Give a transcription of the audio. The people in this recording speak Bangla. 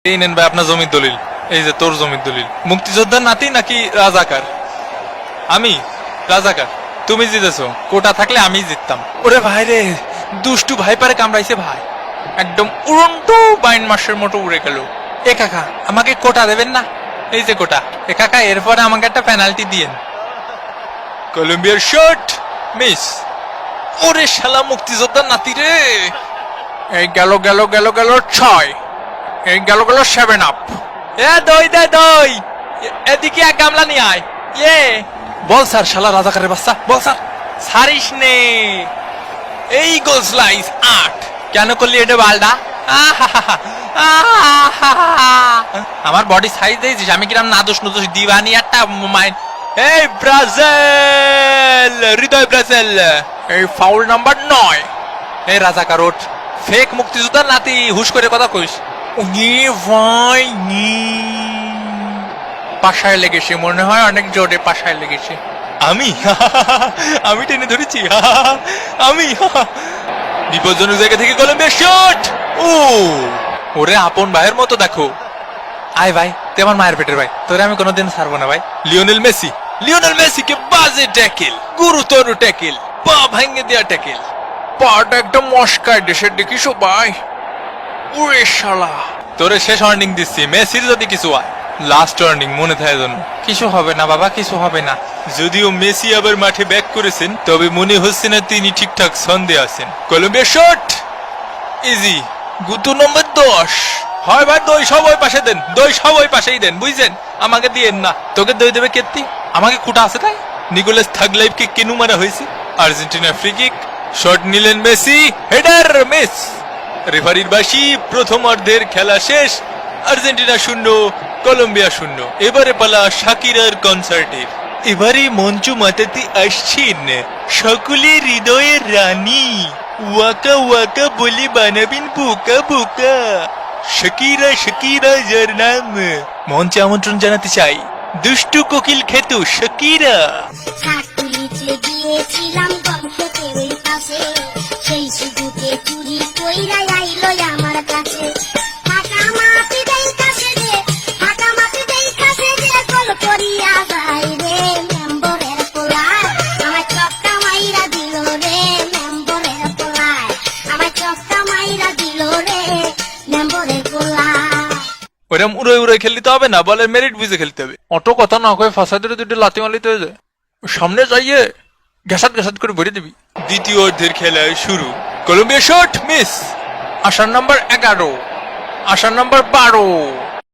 এই নেন ভাই আপনার জমির দলিল। এই যে তোর জমির দলিল। মুক্তিযোদ্ধার নাতি নাকি রাজাকার? আমি রাজাকার। তুমি জিতেছো, কোটা থাকলে আমি জিততাম। ওরে ভাই রে, দুষ্টু ভাই পারে কামড়াইছে ভাই, একদম উড়ন্টু বাইন মাসের মতো উড়ে গেল। এ কাকা আমাকে কোটা দেবেন না? এই যে কোটা। এ কাকা এরপরে আমাকে একটা পেনাল্টি দিয়েন। কলম্বিয়ার শট মিস। ওরে শালা মুক্তিযোদ্ধার নাতি রে। এই গেল গেল গেল গেল 6, এই গেল গেল 7 আপ। এ দই দে দই, এদিকে এক গামলা নিয়ে আয়। ইয়ে বল স্যার, শালা রাজাকারের বাচ্চা, বল স্যার। সারিস নে। এই গোল স্লাইস 8। কেন করলি এটা বালডা? আমার বডি সাইজ দিয়েছিস, আমি কিরাম নাদোষ নুদোষ দিবানি একটা মাইন্ড। এই ব্রাজিল, হৃদয় ব্রাজিল, এই ফাউল নাম্বার 9। এই রাজাকার ওঠ, ফেক মুক্তিযোদ্ধার নাতি, হুশ করে কথা কইস। উনি ভাই পাশায় লেগেছে মনে হয়, অনেক জোরে পাশায় লেগেছে। আমি আমি টেনে ধরেছি। আমি বিপজ্জনক জায়গা থেকে কলম্বিয়া শট। ও ওরে আপন ভাইয়ের মতো দেখো। আয় ভাই, তুই আমার মায়ের পেটের ভাই, তোরে আমি কোনোদিন ছাড়বো না ভাই। লিওনেল মেসি, লিওনেল মেসিকে বাজে ট্যাকেল, গুরুতর ট্যাকেল, পা ভেঙে দেয়া ট্যাকেল, পাটা একদম মস্কায় দেশের দেখিস ভাই। ওরে শালা, তোরে শেষ ওয়ার্নিং দিচ্ছি, মেসির যদি কিছু হয় লাস্ট ওয়ার্নিং মনে থাকে যেন। কিছু হবে না বাবা, কিছু হবে না। যদিও মেসি আবার মাঠে ব্যাক করেছেন, তবে মনে হচ্ছে না তিনি ঠিকঠাক ছন্দে আছেন। Colombia shot easy. গুতু নম্বর 10। হয় ভাই দই সব ওই পাশে দেন, দই সব ওই পাশেই দেন, বুঝছেন? আমাকে দিয়েন না। তোকে দই দেবে কেত্তি, আমাকে কুটা আছে তাই। নিকোলাস থাগলাইভকে কেনু মারা হয়েছে। আর্জেন্টিনা ফ্রি কিক, শট নিলেন মেসি, হেডার মিস। রেফারির বাঁশি, প্রথম অর্ধের খেলা শেষ। Argentina 0, Colombia 0। এবারে পালা শাকিরার কনসার্টের। এবারে মঞ্চ মাতাতে আসছেন সকলের হৃদয়ের রানী, ওয়াকা ওয়াকা বলে বানাবেন বোকা বোকা। শাকিরা, শাকিরা যার নাম। মঞ্চে আমন্ত্রণ জানাতে চাই দুষ্টু কোকিল খেত শাকিরা। গিয়েছিলাম গল্পের ওই পাশে, সেই সুযোগে চুরি কইরা আইলো আমার কাছে। ফাঁকা মাটি দেই কাছে রে, ফাঁকা মাটি দেই কাছে রে, কল করিয়া যাই রে মেম্বরের পোলায়, আমার চক্কা মাইরা দিল রে মেম্বরের পোলায়, আমার চক্কা মাইরা দিল রে মেম্বরের পোলায়। ওরম উড়ে উড়ে খেলতে হবে না, বলের মেরিট বুঝে খেলতে হবে। অত কথা না কয়ে ফাঁসাদের দুটো লাথি মালিতে হয়ে যায়। সামনে যাইয়ে ঘাসাত ঘাসাত করে ভরে দিবি। দ্বিতীয় অর্ধের খেলা শুরু। Colombia shot miss. আসার নাম্বার 11, আসার নাম্বার 12।